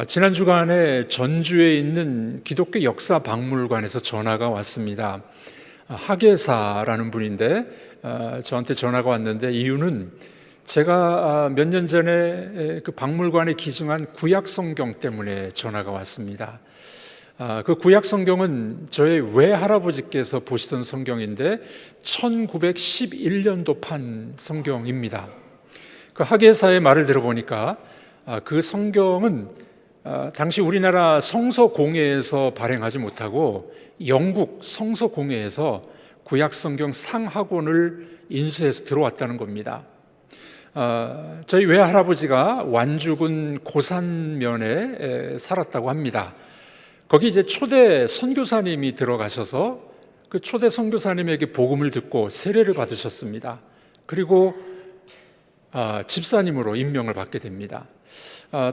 지난 주간에 전주에 있는 기독교 역사 박물관에서 전화가 왔습니다. 학예사라는 분인데 저한테 전화가 왔는데 이유는 제가 몇 년 전에 그 박물관에 기증한 구약 성경 때문에 전화가 왔습니다. 그 구약 성경은 저의 외할아버지께서 보시던 성경인데 1911년도 판 성경입니다. 그 학예사의 말을 들어보니까 그 성경은 당시 우리나라 성서공회에서 발행하지 못하고 영국 성서공회에서 구약성경 상학원을 인수해서 들어왔다는 겁니다. 저희 외할아버지가 완주군 고산면에 살았다고 합니다. 거기 이제 초대 선교사님이 들어가셔서 그 초대 선교사님에게 복음을 듣고 세례를 받으셨습니다. 그리고 집사님으로 임명을 받게 됩니다.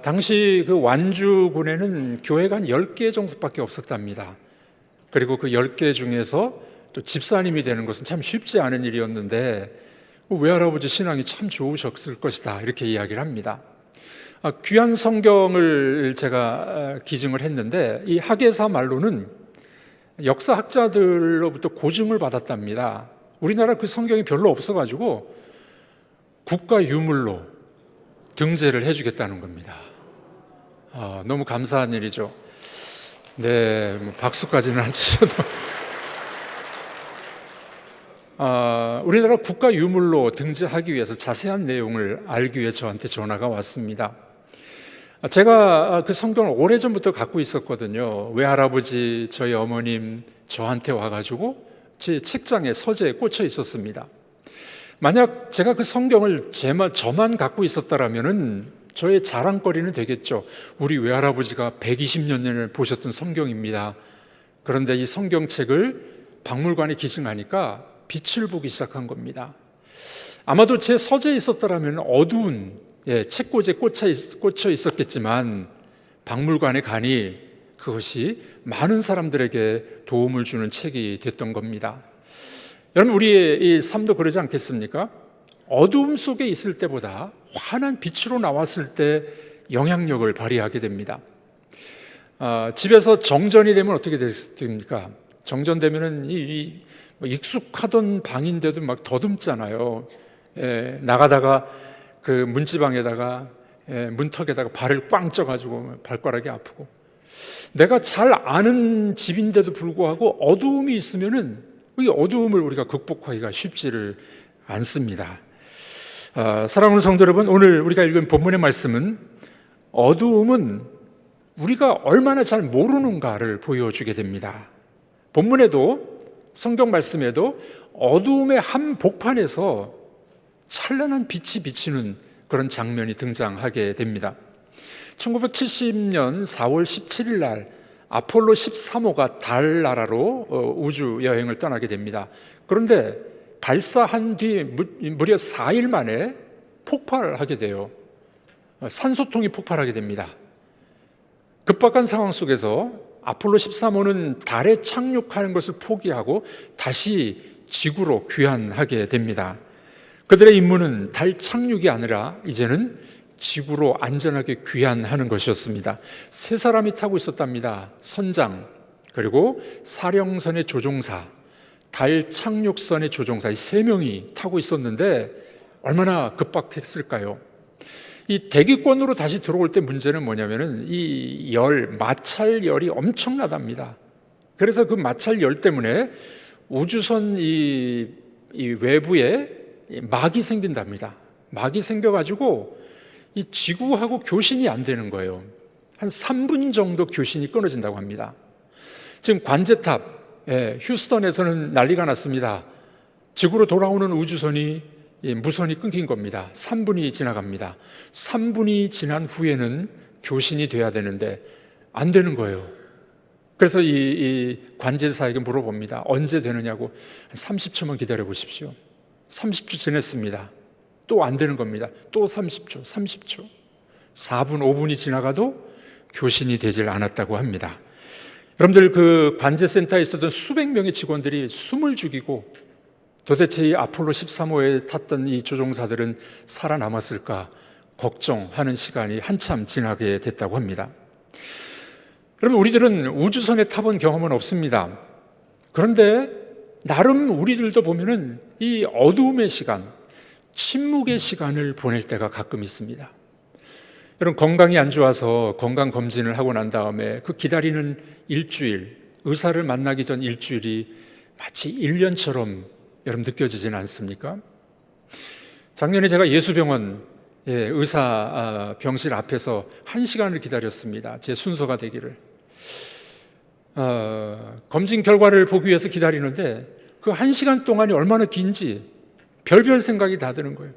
당시 그 완주군에는 교회가 한 10개 정도밖에 없었답니다. 그리고 그 10개 중에서 또 집사님이 되는 것은 참 쉽지 않은 일이었는데 외할아버지 신앙이 참 좋으셨을 것이다 이렇게 이야기를 합니다. 귀한 성경을 제가 기증을 했는데 이 학예사 말로는 역사학자들로부터 고증을 받았답니다. 우리나라 그 성경이 별로 없어가지고 국가 유물로 등재를 해주겠다는 겁니다. 너무 감사한 일이죠. 네, 박수까지는 안 치셔도. 우리나라 국가 유물로 등재하기 위해서 자세한 내용을 알기 위해 저한테 전화가 왔습니다. 제가 그 성경을 오래전부터 갖고 있었거든요. 외할아버지, 저희 어머님 저한테 와가지고 제 책장에 서재에 꽂혀 있었습니다. 만약 제가 그 성경을 저만 갖고 있었다라면은 저의 자랑거리는 되겠죠. 우리 외할아버지가 120년 전에 보셨던 성경입니다. 그런데 이 성경책을 박물관에 기증하니까 빛을 보기 시작한 겁니다. 아마도 제 서재에 있었다라면 어두운 책꽂이에 꽂혀 있었겠지만 박물관에 가니 그것이 많은 사람들에게 도움을 주는 책이 됐던 겁니다. 여러분, 우리의 이 삶도 그러지 않겠습니까? 어두움 속에 있을 때보다 환한 빛으로 나왔을 때 영향력을 발휘하게 됩니다. 집에서 정전이 되면 어떻게 됩니까? 정전되면은 익숙하던 방인데도 막 더듬잖아요. 나가다가 그 문지방에다가 문턱에다가 발을 꽝 쪄가지고 발가락이 아프고, 내가 잘 아는 집인데도 불구하고 어두움이 있으면은 이 어두움을 우리가 극복하기가 쉽지를 않습니다. 사랑하는 성도 여러분, 오늘 우리가 읽은 본문의 말씀은 어두움은 우리가 얼마나 잘 모르는가를 보여주게 됩니다. 본문에도 성경 말씀에도 어두움의 한복판에서 찬란한 빛이 비치는 그런 장면이 등장하게 됩니다. 1970년 4월 17일 날 아폴로 13호가 달 나라로 우주 여행을 떠나게 됩니다. 그런데 발사한 뒤 무려 4일 만에 폭발하게 돼요. 산소통이 폭발하게 됩니다. 급박한 상황 속에서 아폴로 13호는 달에 착륙하는 것을 포기하고 다시 지구로 귀환하게 됩니다. 그들의 임무는 달 착륙이 아니라 이제는 지구로 안전하게 귀환하는 것이었습니다. 세 사람이 타고 있었답니다. 선장, 그리고 사령선의 조종사, 달 착륙선의 조종사, 이 세 명이 타고 있었는데 얼마나 급박했을까요? 이 대기권으로 다시 들어올 때 문제는 뭐냐면은 이 마찰열이 엄청나답니다. 그래서 그 마찰열 때문에 우주선 이 외부에 막이 생긴답니다. 막이 생겨가지고 이 지구하고 교신이 안 되는 거예요. 한 3분 정도 교신이 끊어진다고 합니다. 지금 관제탑 휴스턴에서는 난리가 났습니다. 지구로 돌아오는 우주선이 무선이 끊긴 겁니다. 3분이 지나갑니다. 3분이 지난 후에는 교신이 돼야 되는데 안 되는 거예요. 그래서 이 관제사에게 물어봅니다. 언제 되느냐고. 30초만 기다려 보십시오. 30초 지냈습니다. 또 안 되는 겁니다. 또 30초, 4분, 5분이 지나가도 교신이 되질 않았다고 합니다. 여러분들, 그 관제센터에 있었던 수백 명의 직원들이 숨을 죽이고 도대체 이 아폴로 13호에 탔던 이 조종사들은 살아남았을까 걱정하는 시간이 한참 지나게 됐다고 합니다. 여러분, 우리들은 우주선에 타본 경험은 없습니다. 그런데 나름 우리들도 보면은 이 어두움의 시간, 침묵의 시간을 보낼 때가 가끔 있습니다. 여러분, 건강이 안 좋아서 건강검진을 하고 난 다음에 그 기다리는 일주일, 의사를 만나기 전 일주일이 마치 1년처럼 여러분 느껴지지는 않습니까? 작년에 제가 예수병원 의사 병실 앞에서 1시간을 기다렸습니다. 제 순서가 되기를. 검진 결과를 보기 위해서 기다리는데 그 1시간 동안이 얼마나 긴지 별별 생각이 다 드는 거예요.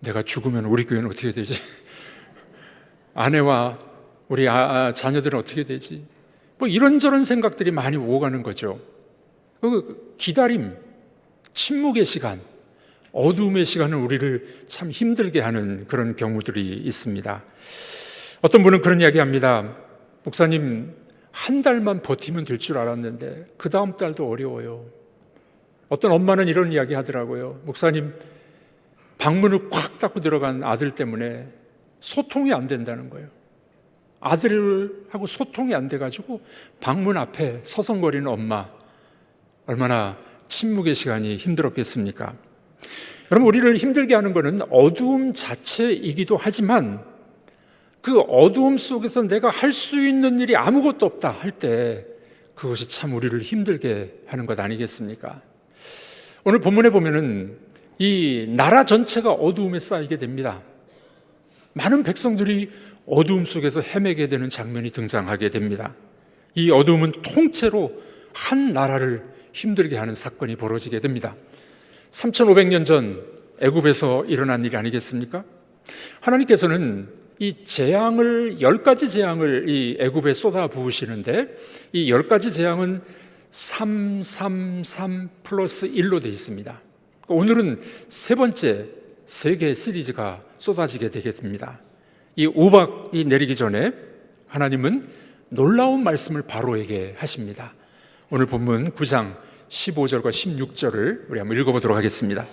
내가 죽으면 우리 교회는 어떻게 되지? 아내와 우리 자녀들은 어떻게 되지? 뭐 이런저런 생각들이 많이 오가는 거죠. 그 기다림, 침묵의 시간, 어두움의 시간은 우리를 참 힘들게 하는 그런 경우들이 있습니다. 어떤 분은 그런 이야기 합니다. 목사님, 한 달만 버티면 될 줄 알았는데 그 다음 달도 어려워요. 어떤 엄마는 이런 이야기 하더라고요. 목사님, 방문을 꽉 닫고 들어간 아들 때문에 소통이 안 된다는 거예요. 아들하고 소통이 안 돼가지고 방문 앞에 서성거리는 엄마, 얼마나 침묵의 시간이 힘들었겠습니까? 여러분, 우리를 힘들게 하는 것은 어두움 자체이기도 하지만 그 어두움 속에서 내가 할 수 있는 일이 아무것도 없다 할 때 그것이 참 우리를 힘들게 하는 것 아니겠습니까? 오늘 본문에 보면은 이 나라 전체가 어두움에 쌓이게 됩니다. 많은 백성들이 어두움 속에서 헤매게 되는 장면이 등장하게 됩니다. 이 어두움은 통째로 한 나라를 힘들게 하는 사건이 벌어지게 됩니다. 3500년 전 애굽에서 일어난 일이 아니겠습니까? 하나님께서는 이 재앙을 10가지 재앙을 이 애굽에 쏟아 부으시는데 이 10가지 재앙은 333 플러스 1로 되어 있습니다. 오늘은 세 번째 세계 시리즈가 쏟아지게 되게 됩니다. 이 우박이 내리기 전에 하나님은 놀라운 말씀을 바로에게 하십니다. 오늘 본문 9장 15절과 16절을 우리 한번 읽어보도록 하겠습니다.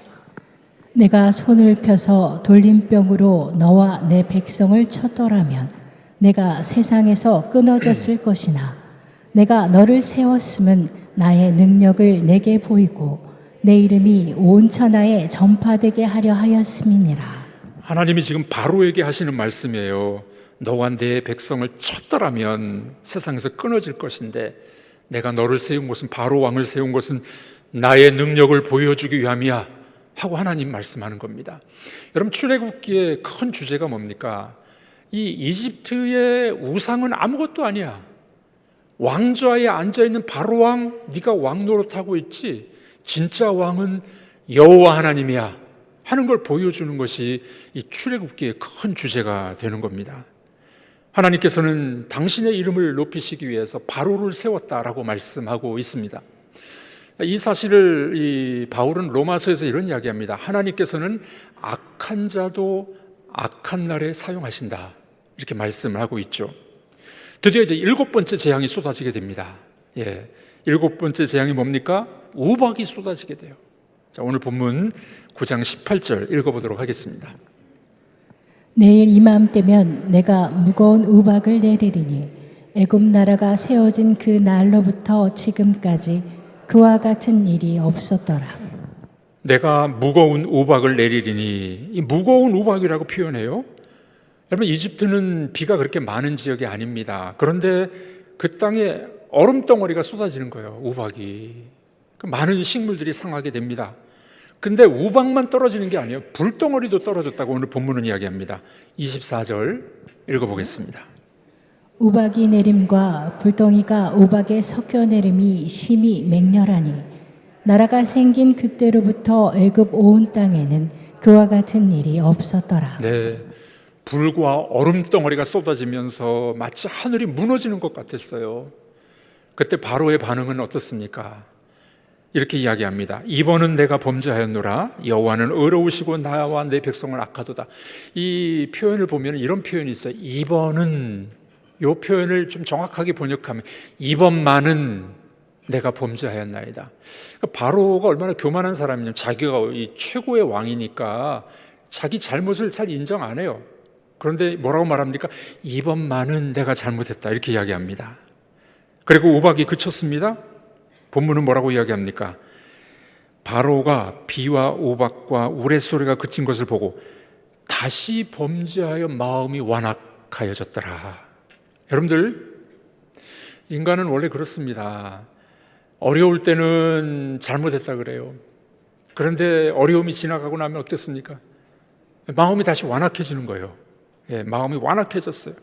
내가 손을 펴서 돌림병으로 너와 내 백성을 쳤더라면 내가 세상에서 끊어졌을 것이나 내가 너를 세웠음은 나의 능력을 내게 보이고 내 이름이 온 천하에 전파되게 하려 하였음이니라. 하나님이 지금 바로에게 하시는 말씀이에요. 너와 내 백성을 쳤더라면 세상에서 끊어질 것인데 내가 너를 세운 것은, 바로 왕을 세운 것은 나의 능력을 보여주기 위함이야 하고 하나님 말씀하는 겁니다. 여러분, 출애굽기의 큰 주제가 뭡니까? 이 이집트의 우상은 아무것도 아니야. 왕좌에 앉아있는 바로 왕, 네가 왕 노릇하고 있지, 진짜 왕은 여호와 하나님이야 하는 걸 보여주는 것이 이 출애굽기의 큰 주제가 되는 겁니다. 하나님께서는 당신의 이름을 높이시기 위해서 바로를 세웠다라고 말씀하고 있습니다. 이 사실을 이 바울은 로마서에서 이런 이야기합니다. 하나님께서는 악한 자도 악한 날에 사용하신다, 이렇게 말씀을 하고 있죠. 드디어 이제 7번째 재앙이 쏟아지게 됩니다. 7번째 재앙이 뭡니까? 우박이 쏟아지게 돼요. 자, 오늘 본문 9장 18절 읽어보도록 하겠습니다. 내일 이맘때면 내가 무거운 우박을 내리리니 애굽 나라가 세워진 그 날로부터 지금까지 그와 같은 일이 없었더라. 내가 무거운 우박을 내리리니, 이 무거운 우박이라고 표현해요. 여러분, 이집트는 비가 그렇게 많은 지역이 아닙니다. 그런데 그 땅에 얼음덩어리가 쏟아지는 거예요. 우박이. 많은 식물들이 상하게 됩니다. 근데 우박만 떨어지는 게 아니에요. 불덩어리도 떨어졌다고 오늘 본문은 이야기합니다. 24절 읽어보겠습니다. 우박이 내림과 불덩이가 우박에 섞여 내림이 심히 맹렬하니 나라가 생긴 그때로부터 애굽 온 땅에는 그와 같은 일이 없었더라. 네, 불과 얼음덩어리가 쏟아지면서 마치 하늘이 무너지는 것 같았어요. 그때 바로의 반응은 어떻습니까? 이렇게 이야기합니다. 이번은 내가 범죄하였노라. 여호와는 의로우시고 나와 내 백성은 악하도다. 이 표현을 보면 이런 표현이 있어요. 이번은, 이 표현을 좀 정확하게 번역하면 이번만은 내가 범죄하였나이다. 바로가 얼마나 교만한 사람이냐면 자기가 이 최고의 왕이니까 자기 잘못을 잘 인정 안 해요. 그런데 뭐라고 말합니까? 이번만은 내가 잘못했다 이렇게 이야기합니다. 그리고 우박이 그쳤습니다. 본문은 뭐라고 이야기합니까? 바로가 비와 우박과 우레소리가 그친 것을 보고 다시 범죄하여 마음이 완악하여졌더라. 여러분들, 인간은 원래 그렇습니다. 어려울 때는 잘못했다 그래요. 그런데 어려움이 지나가고 나면 어땠습니까? 마음이 다시 완악해지는 거예요. 마음이 완악해졌어요.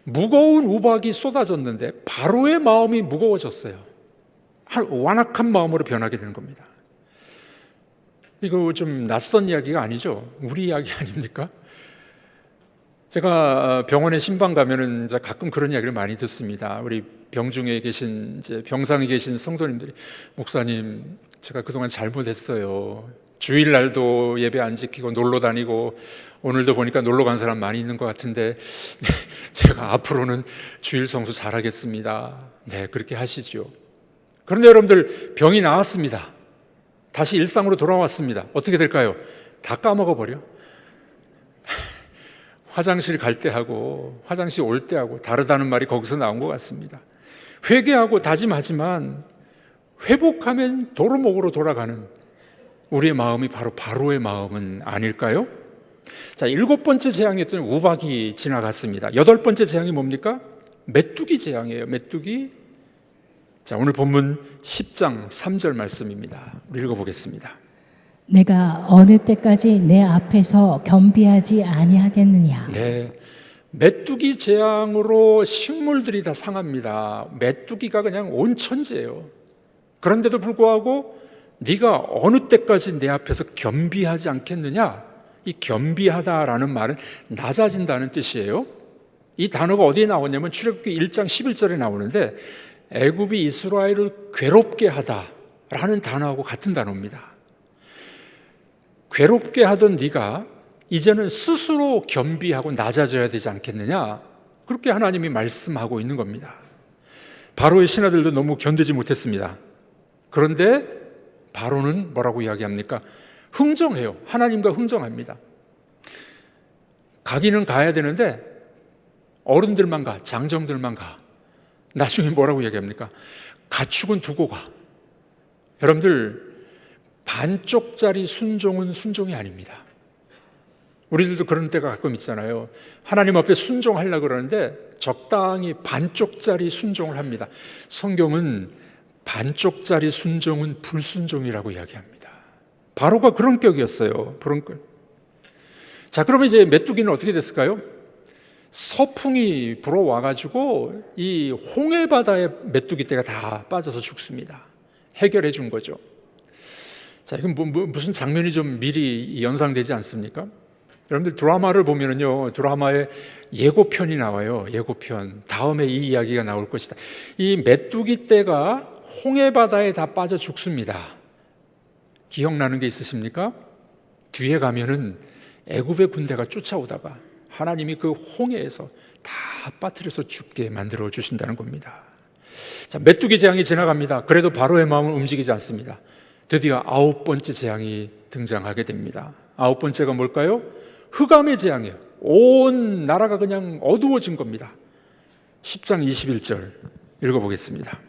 무거운 우박이 쏟아졌는데 바로의 마음이 무거워졌어요. 완악한 마음으로 변하게 되는 겁니다. 이거 좀 낯선 이야기가 아니죠? 우리 이야기 아닙니까? 제가 병원에 신방 가면은 이제 가끔 그런 이야기를 많이 듣습니다. 우리 병중에 계신 이제 병상에 계신 성도님들이, 목사님, 제가 그동안 잘못했어요. 주일날도 예배 안 지키고 놀러 다니고 오늘도 보니까 놀러 간 사람 많이 있는 것 같은데 제가 앞으로는 주일 성수 잘하겠습니다. 네, 그렇게 하시죠. 그런데 여러분들, 병이 나았습니다. 다시 일상으로 돌아왔습니다. 어떻게 될까요? 다 까먹어버려. 화장실 갈 때 하고 화장실 올 때 하고 다르다는 말이 거기서 나온 것 같습니다. 회개하고 다짐하지만 회복하면 도루묵으로 돌아가는 우리의 마음이 바로 바로의 마음은 아닐까요? 자, 7번째 재앙이었던 우박이 지나갔습니다. 8번째 재앙이 뭡니까? 메뚜기 재앙이에요. 메뚜기. 자, 오늘 본문 10장 3절 말씀입니다. 우리 읽어보겠습니다. 내가 어느 때까지 내 앞에서 겸비하지 아니하겠느냐. 네, 메뚜기 재앙으로 식물들이 다 상합니다. 메뚜기가 그냥 온 천지예요. 그런데도 불구하고 네가 어느 때까지 내 앞에서 겸비하지 않겠느냐. 이 겸비하다라는 말은 낮아진다는 뜻이에요. 이 단어가 어디에 나오냐면 출애굽기 1장 11절에 나오는데 애굽이 이스라엘을 괴롭게 하다라는 단어하고 같은 단어입니다. 괴롭게 하던 네가 이제는 스스로 겸비하고 낮아져야 되지 않겠느냐, 그렇게 하나님이 말씀하고 있는 겁니다. 바로의 신하들도 너무 견디지 못했습니다. 그런데 바로는 뭐라고 이야기합니까? 흥정해요. 하나님과 흥정합니다. 가기는 가야 되는데 어른들만 가, 장정들만 가. 나중에 뭐라고 이야기합니까? 가축은 두고 가. 여러분들, 반쪽짜리 순종은 순종이 아닙니다. 우리들도 그런 때가 가끔 있잖아요. 하나님 앞에 순종하려고 그러는데 적당히 반쪽짜리 순종을 합니다. 성경은 반쪽짜리 순종은 불순종이라고 이야기합니다. 바로가 그런 격이었어요. 그런 격. 자, 그러면 이제 메뚜기는 어떻게 됐을까요? 서풍이 불어와가지고 이 홍해바다에 메뚜기 떼가 다 빠져서 죽습니다. 해결해 준 거죠. 자, 이건 무슨 장면이 좀 미리 연상되지 않습니까? 여러분들 드라마를 보면은요, 드라마에 예고편이 나와요. 예고편. 다음에 이 이야기가 나올 것이다. 이 메뚜기 떼가 홍해바다에 다 빠져 죽습니다. 기억나는 게 있으십니까? 뒤에 가면은 애굽의 군대가 쫓아오다가 하나님이 그 홍해에서 다 빠뜨려서 죽게 만들어 주신다는 겁니다. 자, 메뚜기 재앙이 지나갑니다. 그래도 바로의 마음은 움직이지 않습니다. 드디어 9번째 재앙이 등장하게 됩니다. 9번째가 뭘까요? 흑암의 재앙이에요. 온 나라가 그냥 어두워진 겁니다. 10장 21절 읽어보겠습니다.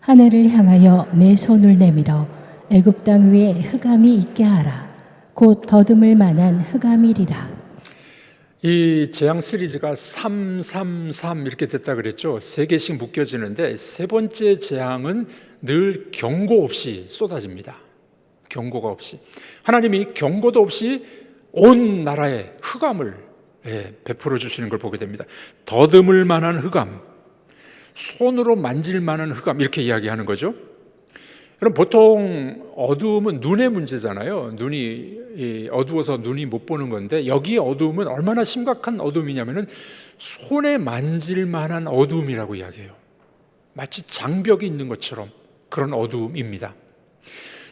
하늘을 향하여 내 손을 내밀어 애굽 땅 위에 흑암이 있게 하라. 곧 더듬을 만한 흑암이리라. 이 재앙 시리즈가 333 이렇게 됐다 그랬죠. 3개씩 묶여지는데 세 번째 재앙은 늘 경고 없이 쏟아집니다. 경고가 없이. 하나님이 경고도 없이 온 나라에 흑암을 베풀어 주시는 걸 보게 됩니다. 더듬을 만한 흑암, 손으로 만질 만한 흑암, 이렇게 이야기하는 거죠. 그럼 보통 어두움은 눈의 문제잖아요. 눈이 어두워서 눈이 못 보는 건데 여기 어두움은 얼마나 심각한 어두움이냐면은 손에 만질 만한 어두움이라고 이야기해요. 마치 장벽이 있는 것처럼 그런 어두움입니다.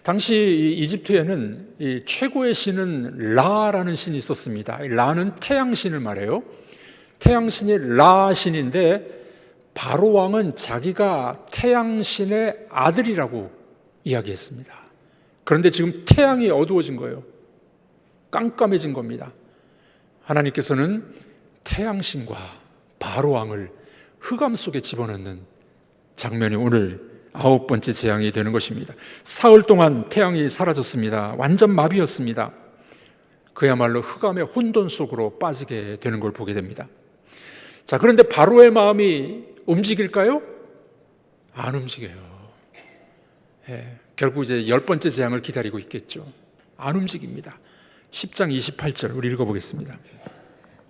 당시 이집트에는 이 최고의 신은 라라는 신이 있었습니다. 라는 태양신을 말해요. 태양신이 라 신인데 바로 왕은 자기가 태양신의 아들이라고 이야기했습니다. 그런데 지금 태양이 어두워진 거예요. 깜깜해진 겁니다. 하나님께서는 태양신과 바로 왕을 흑암 속에 집어넣는 장면이 오늘 9번째 재앙이 되는 것입니다. 사흘 동안 태양이 사라졌습니다. 완전 마비였습니다. 그야말로 흑암의 혼돈 속으로 빠지게 되는 걸 보게 됩니다. 자, 그런데 바로의 마음이 움직일까요? 안 움직여요. 결국 이제 10번째 재앙을 기다리고 있겠죠. 안 움직입니다. 10장 28절 우리 읽어보겠습니다.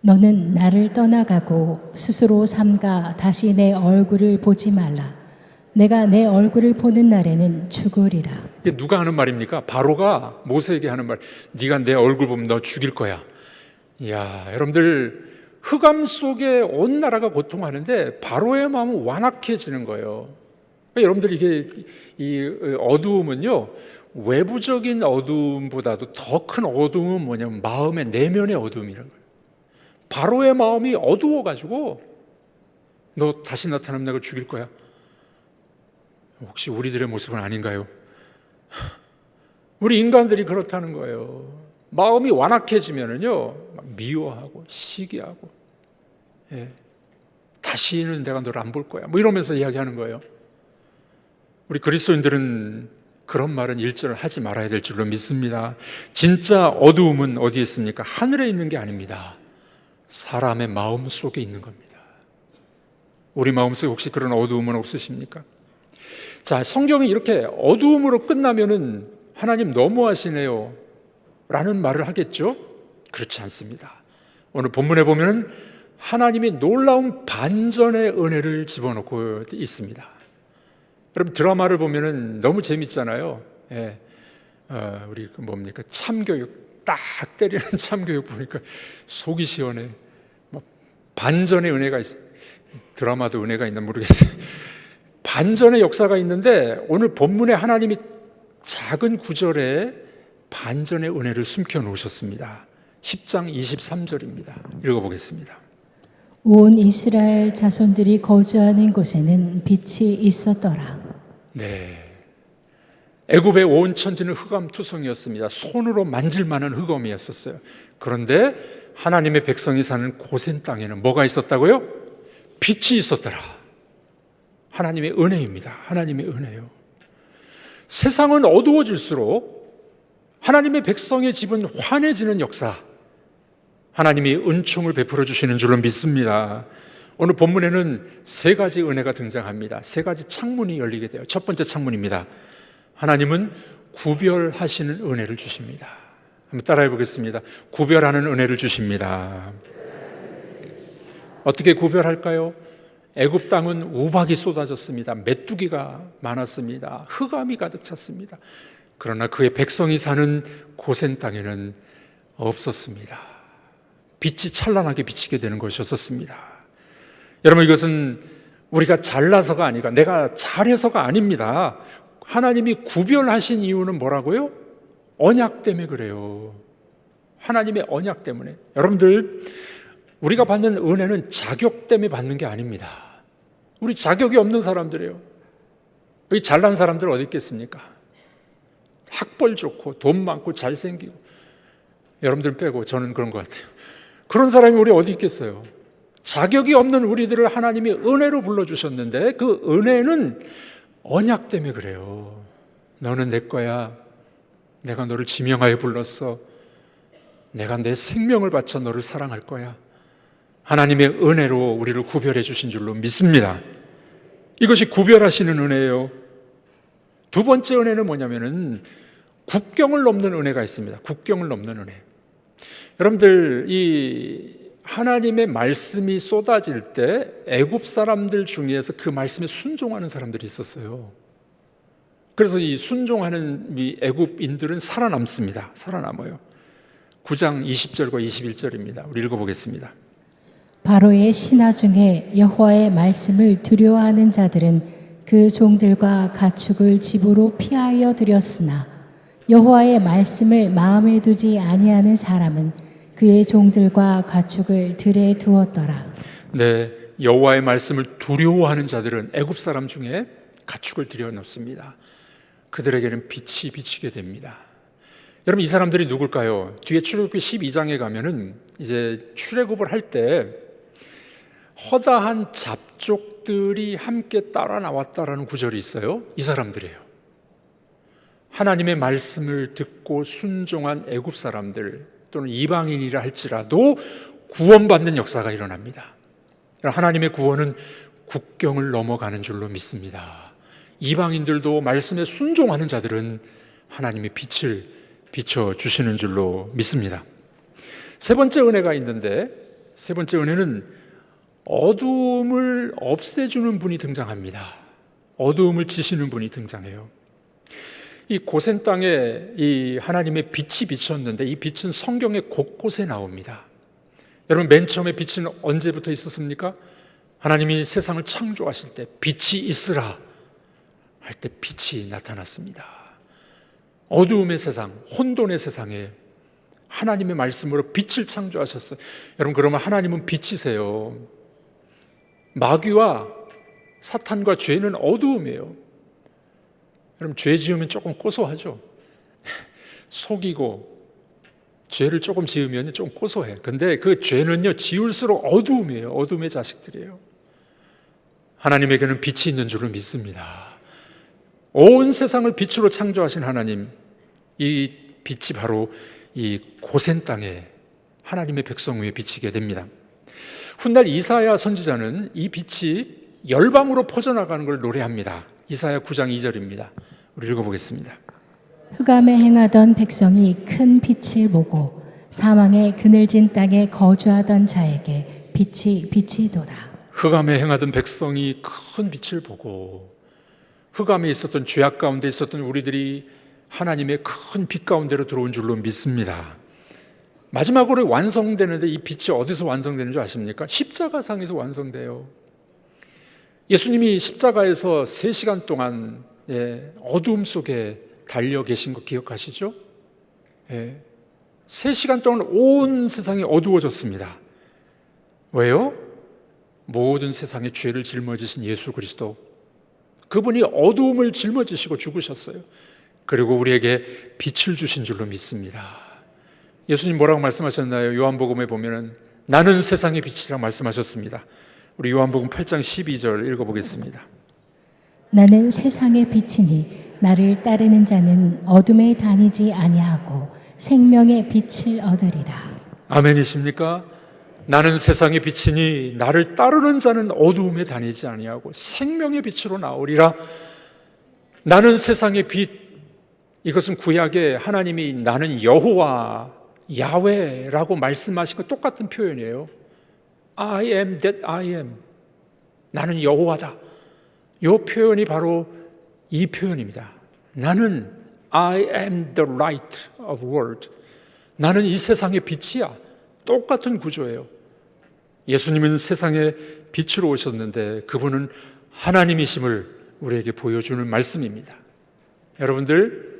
너는 나를 떠나가고 스스로 삼가 다시 내 얼굴을 보지 말라. 내가 내 얼굴을 보는 날에는 죽으리라. 이게 누가 하는 말입니까? 바로가 모세에게 하는 말. 네가 내 얼굴 보면 너 죽일 거야. 이야, 여러분들 흑암 속에 온 나라가 고통하는데 바로의 마음은 완악해지는 거예요. 그러니까 여러분들 이게 이 어두움은요, 외부적인 어두움보다도 더 큰 어두움은 뭐냐면 마음의 내면의 어두움이라는 거예요. 바로의 마음이 어두워가지고 너 다시 나타나면 내가 죽일 거야. 혹시 우리들의 모습은 아닌가요? 우리 인간들이 그렇다는 거예요. 마음이 완악해지면은요, 미워하고 시기하고, 다시는 내가 너를 안 볼 거야. 뭐 이러면서 이야기하는 거예요. 우리 그리스도인들은 그런 말은 일절을 하지 말아야 될 줄로 믿습니다. 진짜 어두움은 어디에 있습니까? 하늘에 있는 게 아닙니다. 사람의 마음 속에 있는 겁니다. 우리 마음속에 혹시 그런 어두움은 없으십니까? 자, 성경이 이렇게 어두움으로 끝나면은 하나님 너무하시네요 라는 말을 하겠죠? 그렇지 않습니다. 오늘 본문에 보면은 하나님이 놀라운 반전의 은혜를 집어넣고 있습니다. 여러분 드라마를 보면은 너무 재밌잖아요. 우리 뭡니까? 참교육 딱 때리는 참교육 보니까 속이 시원해. 뭐 반전의 은혜가 있어. 드라마도 은혜가 있나 모르겠어요. 반전의 역사가 있는데 오늘 본문에 하나님이 작은 구절에 반전의 은혜를 숨겨 놓으셨습니다. 10장 23절입니다. 읽어보겠습니다. 온 이스라엘 자손들이 거주하는 곳에는 빛이 있었더라. 네, 애굽의 온 천지는 흑암투성이었습니다. 손으로 만질 만한 흑암이었었어요. 그런데 하나님의 백성이 사는 고센 땅에는 뭐가 있었다고요? 빛이 있었더라. 하나님의 은혜입니다. 하나님의 은혜요. 세상은 어두워질수록 하나님의 백성의 집은 환해지는 역사, 하나님이 은총을 베풀어 주시는 줄로 믿습니다. 오늘 본문에는 세 가지 은혜가 등장합니다. 세 가지 창문이 열리게 돼요. 첫 번째 창문입니다. 하나님은 구별하시는 은혜를 주십니다. 한번 따라해 보겠습니다. 구별하는 은혜를 주십니다. 어떻게 구별할까요? 애굽 땅은 우박이 쏟아졌습니다. 메뚜기가 많았습니다. 흑암이 가득 찼습니다. 그러나 그의 백성이 사는 고센 땅에는 없었습니다. 빛이 찬란하게 비치게 되는 것이었습니다. 여러분, 이것은 우리가 잘나서가 아니라 내가 잘해서가 아닙니다. 하나님이 구별하신 이유는 뭐라고요? 언약 때문에 그래요. 하나님의 언약 때문에. 여러분들, 우리가 받는 은혜는 자격 때문에 받는 게 아닙니다. 우리 자격이 없는 사람들이에요. 여기 잘난 사람들 어디 있겠습니까? 학벌 좋고 돈 많고 잘생기고, 여러분들 빼고 저는 그런 것 같아요. 그런 사람이 우리 어디 있겠어요? 자격이 없는 우리들을 하나님이 은혜로 불러주셨는데 그 은혜는 언약 때문에 그래요. 너는 내 거야. 내가 너를 지명하여 불렀어. 내가 내 생명을 바쳐 너를 사랑할 거야. 하나님의 은혜로 우리를 구별해 주신 줄로 믿습니다. 이것이 구별하시는 은혜예요. 두 번째 은혜는 뭐냐면은 국경을 넘는 은혜가 있습니다. 국경을 넘는 은혜. 여러분들, 이 하나님의 말씀이 쏟아질 때 애굽 사람들 중에서 그 말씀에 순종하는 사람들이 있었어요. 그래서 이 순종하는 이 애굽인들은 살아남습니다. 살아남아요. 9장 20절과 21절입니다. 우리 읽어보겠습니다. 바로의 신하 중에 여호와의 말씀을 두려워하는 자들은 그 종들과 가축을 집으로 피하여 들였으나 여호와의 말씀을 마음에 두지 아니하는 사람은 그의 종들과 가축을 들에 두었더라. 네, 여호와의 말씀을 두려워하는 자들은 애굽 사람 중에 가축을 들여놓습니다. 그들에게는 빛이 비치게 됩니다. 여러분, 이 사람들이 누굴까요? 뒤에 출애굽기 12장에 가면은 이제 출애굽을 할 때 허다한 잡족들이 함께 따라 나왔다라는 구절이 있어요. 이 사람들이에요. 하나님의 말씀을 듣고 순종한 애굽 사람들 또는 이방인이라 할지라도 구원받는 역사가 일어납니다. 하나님의 구원은 국경을 넘어가는 줄로 믿습니다. 이방인들도 말씀에 순종하는 자들은 하나님의 빛을 비춰주시는 줄로 믿습니다. 세 번째 은혜가 있는데, 세 번째 은혜는 어두움을 없애주는 분이 등장합니다. 어두움을 지시는 분이 등장해요. 이 고센 땅에 이 하나님의 빛이 비쳤는데 이 빛은 성경의 곳곳에 나옵니다. 여러분, 맨 처음에 빛은 언제부터 있었습니까? 하나님이 세상을 창조하실 때 빛이 있으라 할 때 빛이 나타났습니다. 어두움의 세상, 혼돈의 세상에 하나님의 말씀으로 빛을 창조하셨어요. 여러분, 그러면 하나님은 빛이세요. 마귀와 사탄과 죄는 어두움이에요. 여러분, 죄 지으면 조금 고소하죠. 속이고 죄를 조금 지으면 좀 고소해. 근데 그 죄는요, 지울수록 어두움이에요. 어둠의 자식들이에요. 하나님에게는 빛이 있는 줄을 믿습니다. 온 세상을 빛으로 창조하신 하나님, 이 빛이 바로 이 고센 땅에 하나님의 백성 위에 비치게 됩니다. 훗날 이사야 선지자는 이 빛이 열방으로 퍼져나가는 걸 노래합니다. 이사야 9장 2절입니다. 우리 읽어보겠습니다. 흑암에 행하던 백성이 큰 빛을 보고 사망의 그늘진 땅에 거주하던 자에게 빛이 비치도다. 흑암에 행하던 백성이 큰 빛을 보고 흑암에 있었던 죄악 가운데 있었던 우리들이 하나님의 큰 빛 가운데로 들어온 줄로 믿습니다. 마지막으로 완성되는데 이 빛이 어디서 완성되는 줄 아십니까? 십자가상에서 완성돼요. 예수님이 십자가에서 3시간 동안 어두움 속에 달려 계신 거 기억하시죠? 3시간 동안 온 세상이 어두워졌습니다. 왜요? 모든 세상의 죄를 짊어지신 예수 그리스도, 그분이 어두움을 짊어지시고 죽으셨어요. 그리고 우리에게 빛을 주신 줄로 믿습니다. 예수님 뭐라고 말씀하셨나요? 요한복음에 보면은 나는 세상의 빛이라고 말씀하셨습니다. 우리 요한복음 8장 12절 읽어보겠습니다. 나는 세상의 빛이니 나를 따르는 자는 어둠에 다니지 아니하고 생명의 빛을 얻으리라. 아멘이십니까? 나는 세상의 빛이니 나를 따르는 자는 어두움에 다니지 아니하고 생명의 빛으로 나오리라. 나는 세상의 빛, 이것은 구약에 하나님이 나는 여호와 야훼라고 말씀하신 것 똑같은 표현이에요. I am that I am. 나는 여호와다. 이 표현이 바로 이 표현입니다. 나는 I am the light of the world. 나는 이 세상의 빛이야. 똑같은 구조예요. 예수님은 세상에 빛으로 오셨는데 그분은 하나님이심을 우리에게 보여주는 말씀입니다. 여러분들,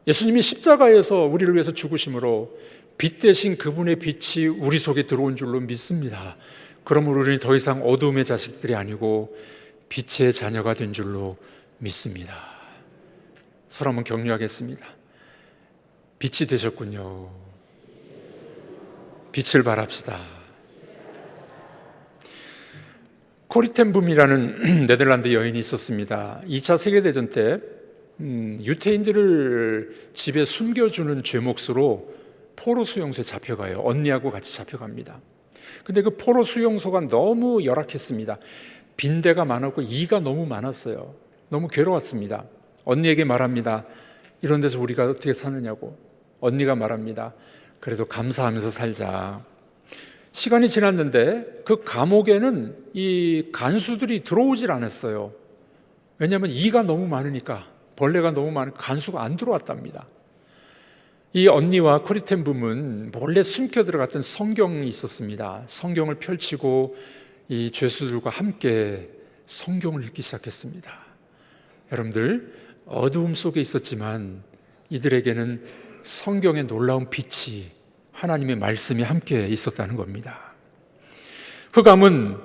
예수님이 십자가에서 우리를 위해서 죽으심으로 빛 대신 그분의 빛이 우리 속에 들어온 줄로 믿습니다. 그러므로 우리는 더 이상 어둠의 자식들이 아니고 빛의 자녀가 된 줄로 믿습니다. 서로 한번 격려하겠습니다. 빛이 되셨군요. 빛을 발합시다. 코리 텐 붐이라는 네덜란드 여인이 있었습니다. 2차 세계대전 때 유태인들을 집에 숨겨주는 죄목수로 포로 수용소에 잡혀가요. 언니하고 같이 잡혀갑니다. 근데 그 포로 수용소가 너무 열악했습니다. 빈대가 많았고 이가 너무 많았어요. 너무 괴로웠습니다. 언니에게 말합니다. 이런 데서 우리가 어떻게 사느냐고. 언니가 말합니다. 그래도 감사하면서 살자. 시간이 지났는데 그 감옥에는 이 간수들이 들어오질 않았어요. 왜냐하면 이가 너무 많으니까, 벌레가 너무 많으니까 간수가 안 들어왔답니다. 이 언니와 코리 텐 붐은 몰래 숨겨 들어갔던 성경이 있었습니다. 성경을 펼치고 이 죄수들과 함께 성경을 읽기 시작했습니다. 여러분들, 어두움 속에 있었지만 이들에게는 성경의 놀라운 빛이, 하나님의 말씀이 함께 있었다는 겁니다. 흑암은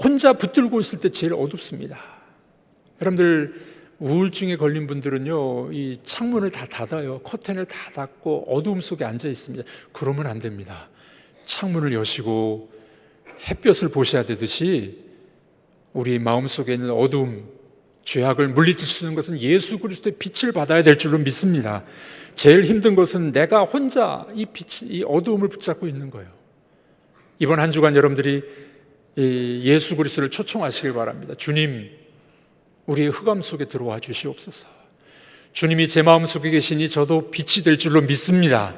혼자 붙들고 있을 때 제일 어둡습니다. 여러분들, 우울증에 걸린 분들은요, 이 창문을 다 닫아요. 커튼을 다 닫고 어두움 속에 앉아 있습니다. 그러면 안 됩니다. 창문을 여시고 햇볕을 보셔야 되듯이 우리 마음속에 있는 어두움, 죄악을 물리칠 수 있는 것은 예수 그리스도의 빛을 받아야 될 줄로 믿습니다. 제일 힘든 것은 내가 혼자 이 빛, 이 어두움을 붙잡고 있는 거예요. 이번 한 주간 여러분들이 예수 그리스도를 초청하시길 바랍니다. 주님, 우리의 흑암 속에 들어와 주시옵소서. 주님이 제 마음 속에 계시니 저도 빛이 될 줄로 믿습니다.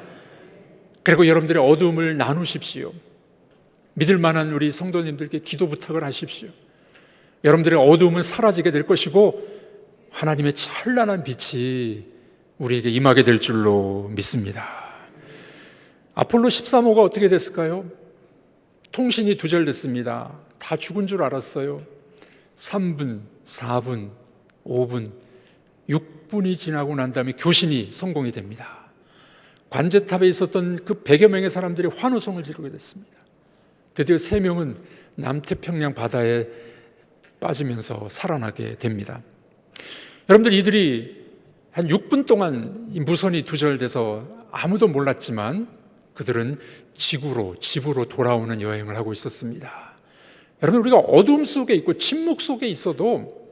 그리고 여러분들의 어두움을 나누십시오. 믿을 만한 우리 성도님들께 기도 부탁을 하십시오. 여러분들의 어두움은 사라지게 될 것이고 하나님의 찬란한 빛이 우리에게 임하게 될 줄로 믿습니다. 아폴로 13호가 어떻게 됐을까요? 통신이 두절됐습니다. 다 죽은 줄 알았어요. 3분, 4분, 5분, 6분이 지나고 난 다음에 교신이 성공이 됩니다. 관제탑에 있었던 그 100여 명의 사람들이 환호성을 지르게 됐습니다. 드디어 3명은 남태평양 바다에 빠지면서 살아나게 됩니다. 여러분들, 이들이 한 6분 동안 이 무선이 두절돼서 아무도 몰랐지만 그들은 집으로 돌아오는 여행을 하고 있었습니다. 여러분, 우리가 어두움 속에 있고 침묵 속에 있어도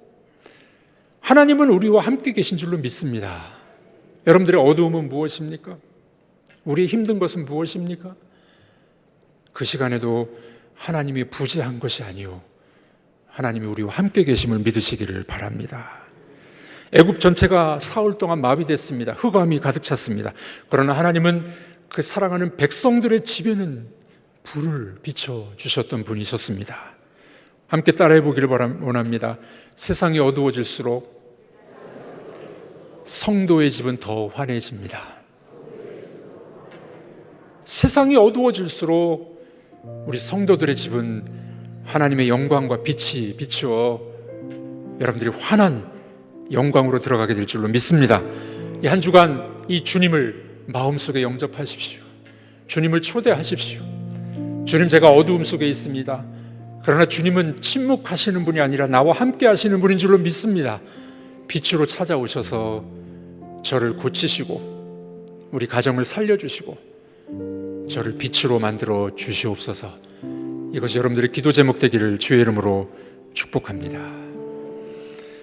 하나님은 우리와 함께 계신 줄로 믿습니다. 여러분들의 어두움은 무엇입니까? 우리의 힘든 것은 무엇입니까? 그 시간에도 하나님이 부재한 것이 아니요, 하나님이 우리와 함께 계심을 믿으시기를 바랍니다. 애굽 전체가 사흘 동안 마비됐습니다. 흑암이 가득 찼습니다. 그러나 하나님은 그 사랑하는 백성들의 집에는 불을 비춰주셨던 분이셨습니다. 함께 따라해 보기를 원합니다. 세상이 어두워질수록 성도의 집은 더 환해집니다. 세상이 어두워질수록 우리 성도들의 집은 하나님의 영광과 빛이 비추어 여러분들이 환한 영광으로 들어가게 될 줄로 믿습니다. 이 한 주간 이 주님을 마음속에 영접하십시오. 주님을 초대하십시오. 주님, 제가 어두움 속에 있습니다. 그러나 주님은 침묵하시는 분이 아니라 나와 함께 하시는 분인 줄로 믿습니다. 빛으로 찾아오셔서 저를 고치시고 우리 가정을 살려주시고 저를 빛으로 만들어 주시옵소서. 이것이 여러분들의 기도 제목 되기를 주의 이름으로 축복합니다.